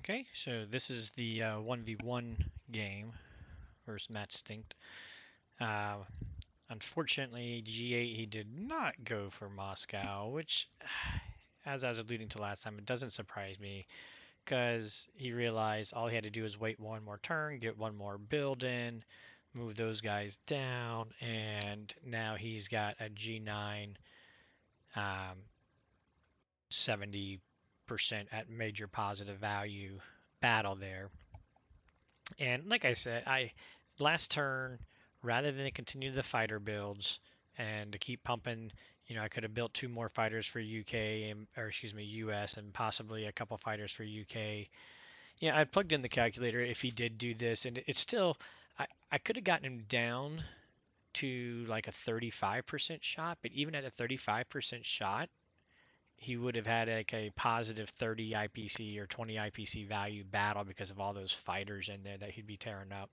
Okay, so this is the 1v1 game versus Matt Stinkt. Uh, Unfortunately, G8 he did not go for Moscow, which, as I was alluding to last time, it doesn't surprise me because he realized all he had to do was wait one more turn, get one more build in, move those guys down, and now he's got a G9 um, 70% at major positive value battle there. And like I said, I last turn, rather than continue the fighter builds and to keep pumping, I could have built two more fighters for UK and, or excuse me, US and possibly a couple fighters for UK. Yeah, I plugged in the calculator if he did do this, and it's still, I could have gotten him down to like a 35% shot, but even at a 35% shot, he would have had like a positive 30 IPC or 20 IPC value battle because of all those fighters in there that he'd be tearing up.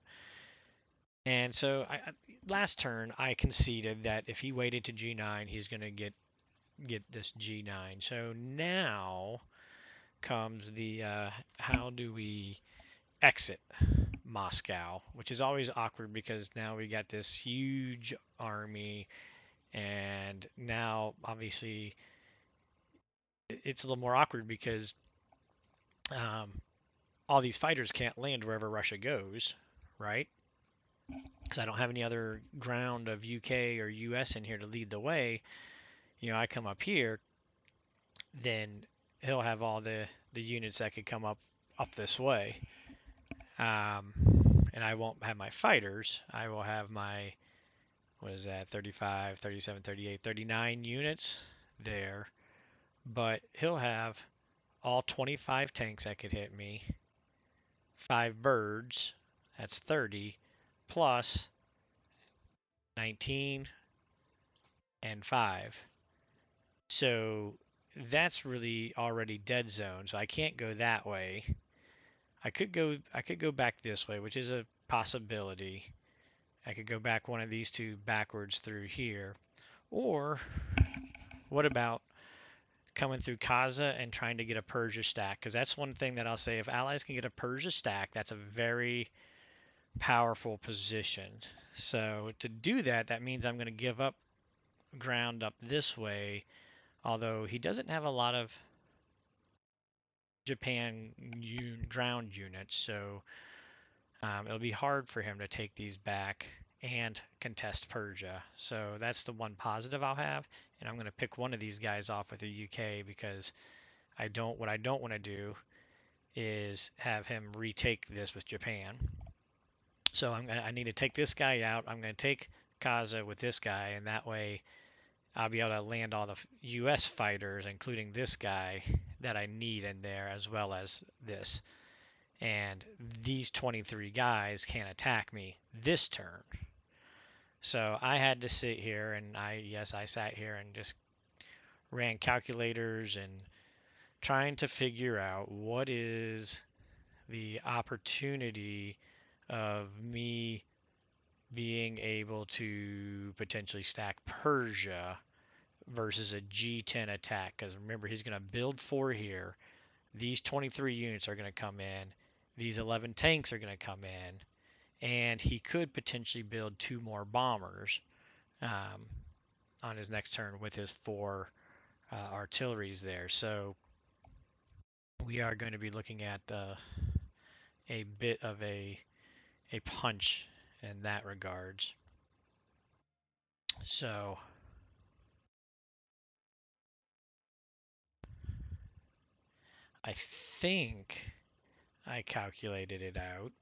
And so last turn I conceded that if he waited to G9, he's going to get this G9. So now comes the how do we exit Moscow, which is always awkward because now we got this huge army, and now obviously it's a little more awkward because um, all these fighters can't land wherever Russia goes, right? Because I don't have any other ground of UK or US in here to lead the way. I come up here, then he'll have all the units that could come up this way. Um, and I won't have my fighters. I will have my, what is that, 35, 37, 38, 39 units there. But he'll have all 25 tanks that could hit me, 5 birds, that's 30, plus 19 and 5. So that's really already dead zone. So I can't go that way. I could go back this way, which is a possibility. I could go back one of these two backwards through here. Or what about coming through Kaza and trying to get a Persia stack? Because that's one thing that I'll say. If allies can get a Persia stack, that's a very powerful position. So to do that, that means I'm going to give up ground up this way. Although he doesn't have a lot of Japan ground units, so it'll be hard for him to take these back and contest Persia. So that's the one positive I'll have, and I'm going to pick one of these guys off with the UK because what I don't want to do is have him retake this with Japan. So I need to take this guy out. I'm going to take Kaza with this guy, and that way I'll be able to land all the US fighters, including this guy that I need in there, as well as this. And these 23 guys can't attack me this turn. So I had to sit here, and I sat here and just ran calculators and trying to figure out what is the opportunity of me being able to potentially stack Persia versus a G10 attack. Because remember, he's going to build 4 here. These 23 units are going to come in. These 11 tanks are going to come in. And he could potentially build 2 more bombers on his next turn with his 4 artilleries there. So we are going to be looking at a bit of a punch in that regards. So I think I calculated it out.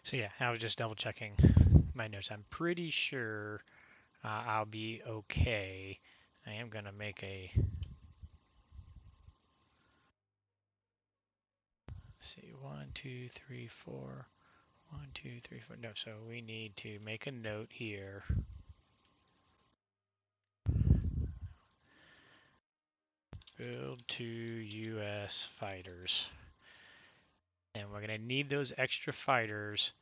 So yeah, I was just double checking my notes. I'm pretty sure I'll be okay. I am going to make let's see, 1, 2, 3, 4. 1, 2, 3, 4. No, so we need to make a note here. Build 2 US fighters. And we're going to need those extra fighters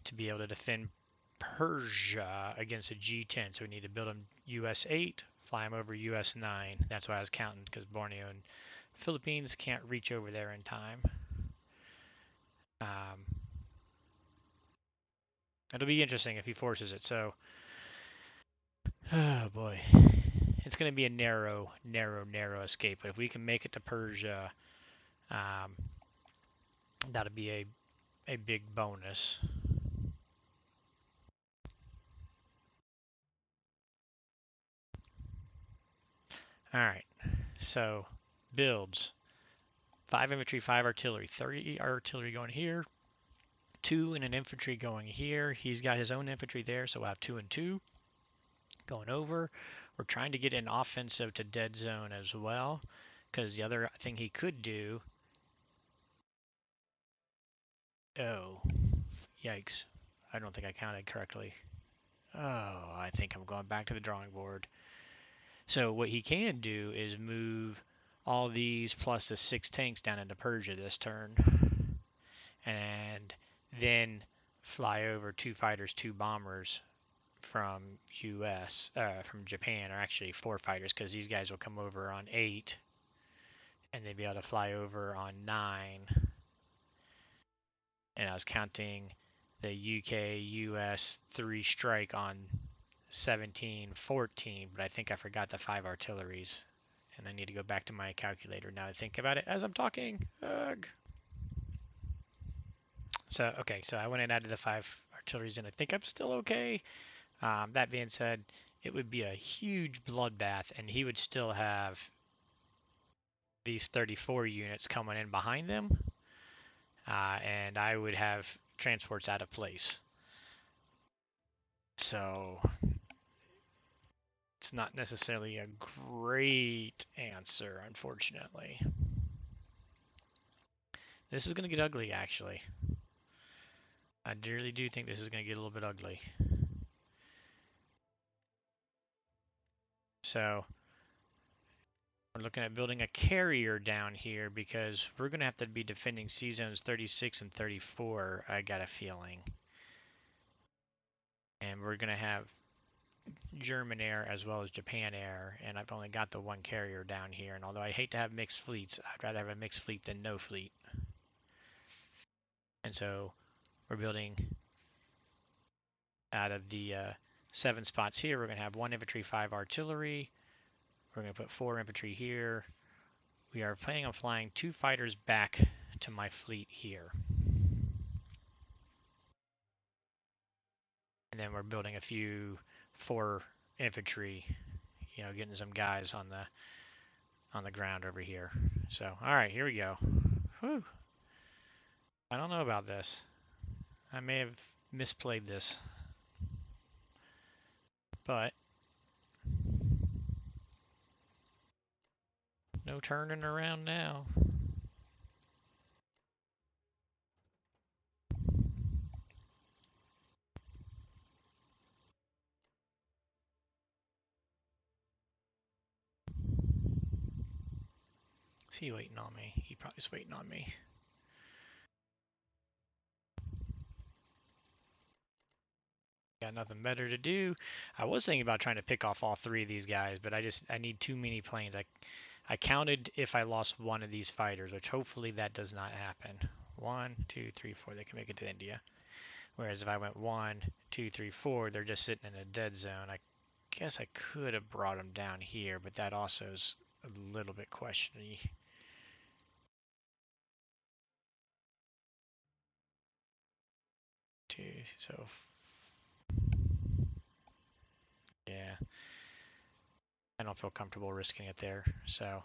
to be able to defend Persia against a G10. So we need to build them US 8, fly them over US 9. That's why I was counting, because Borneo and Philippines can't reach over there in time. Um, it'll be interesting if he forces it. So, oh boy, it's going to be a narrow escape. But if we can make it to Persia, um, that'll be a big bonus. All right, so builds 5 infantry, 5 artillery, 30 artillery going here, 2 and an infantry going here. He's got his own infantry there, so we'll have 2 and 2 going over. We're trying to get an offensive to dead zone as well, because the other thing he could do. Oh, yikes. I don't think I counted correctly. Oh, I think I'm going back to the drawing board. So what he can do is move all these plus the 6 tanks down into Persia this turn. And then fly over 2 fighters, 2 bombers from from Japan, or actually 4 fighters, because these guys will come over on 8, and they'd be able to fly over on 9. And I was counting the UK, US 3 strike on 17, 14, but I think I forgot the 5 artilleries. And I need to go back to my calculator now to think about it as I'm talking. Ugh. So, okay, so I went and added the 5 artilleries, and I think I'm still okay. That being said, it would be a huge bloodbath, and he would still have these 34 units coming in behind them, and I would have transports out of place. So it's not necessarily a great answer, unfortunately. This is going to get ugly, actually. I really do think this is going to get a little bit ugly. So we're looking at building a carrier down here, because we're going to have to be defending C zones 36 and 34, I got a feeling. And we're going to have German air as well as Japan air, and I've only got the 1 carrier down here. And although I hate to have mixed fleets, I'd rather have a mixed fleet than no fleet. And so we're building out of the 7 spots here. We're going to have 1 infantry, 5 artillery. We're going to put 4 infantry here. We are planning on flying 2 fighters back to my fleet here. And then we're building a few 4 infantry, getting some guys on the ground over here. So, all right, here we go. Whew. I don't know about this. I may have misplayed this, but no turning around now. Is he waiting on me? He probably is waiting on me. Got nothing better to do. I was thinking about trying to pick off all 3 of these guys, but I need too many planes. I counted if I lost 1 of these fighters, which hopefully that does not happen. 1, 2, 3, 4. They can make it to India. Whereas if I went 1, 2, 3, 4, they're just sitting in a dead zone. I guess I could have brought them down here, but that also is a little bit questionable. So yeah, I don't feel comfortable risking it there. So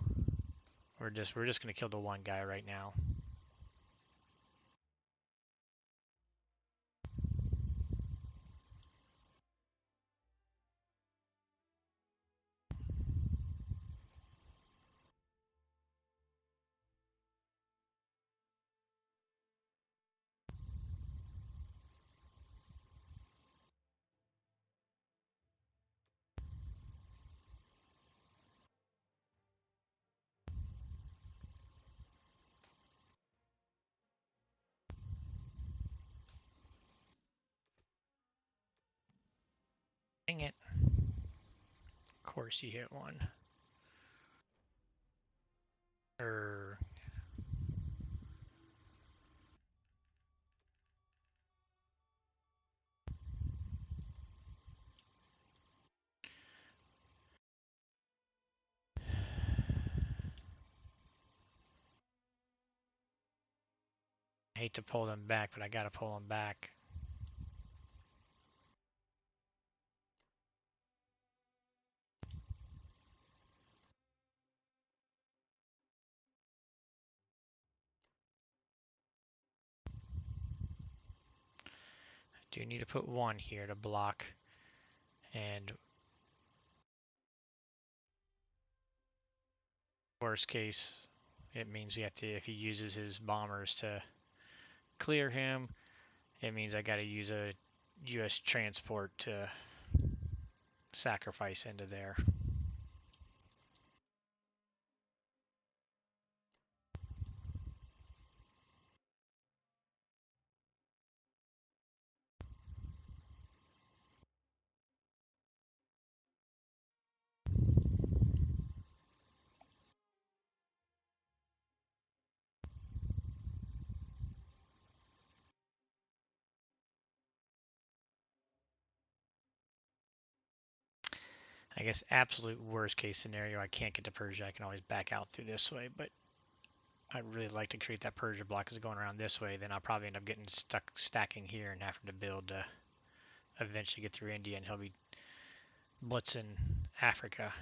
we're just gonna kill the 1 guy right now. Dang it. Of course you hit 1. Er, I hate to pull them back, but I gotta pull them back. I do need to put one here to block, and worst case, it means we have to, if he uses his bombers to clear him, it means I gotta use a U.S. transport to sacrifice into there. I guess absolute worst case scenario, I can't get to Persia. I can always back out through this way, but I'd really like to create that Persia block because going around this way, then I'll probably end up getting stuck stacking here and having to build to eventually get through India, and he'll be blitzing Africa.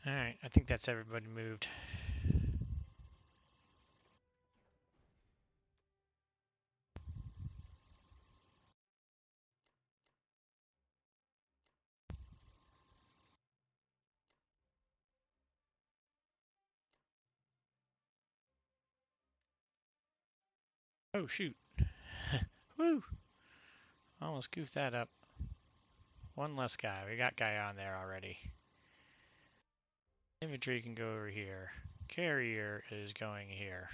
Alright, I think that's everybody moved. Oh shoot. Woo! Almost goofed that up. One less guy. We got guy on there already. Infantry can go over here. Carrier is going here.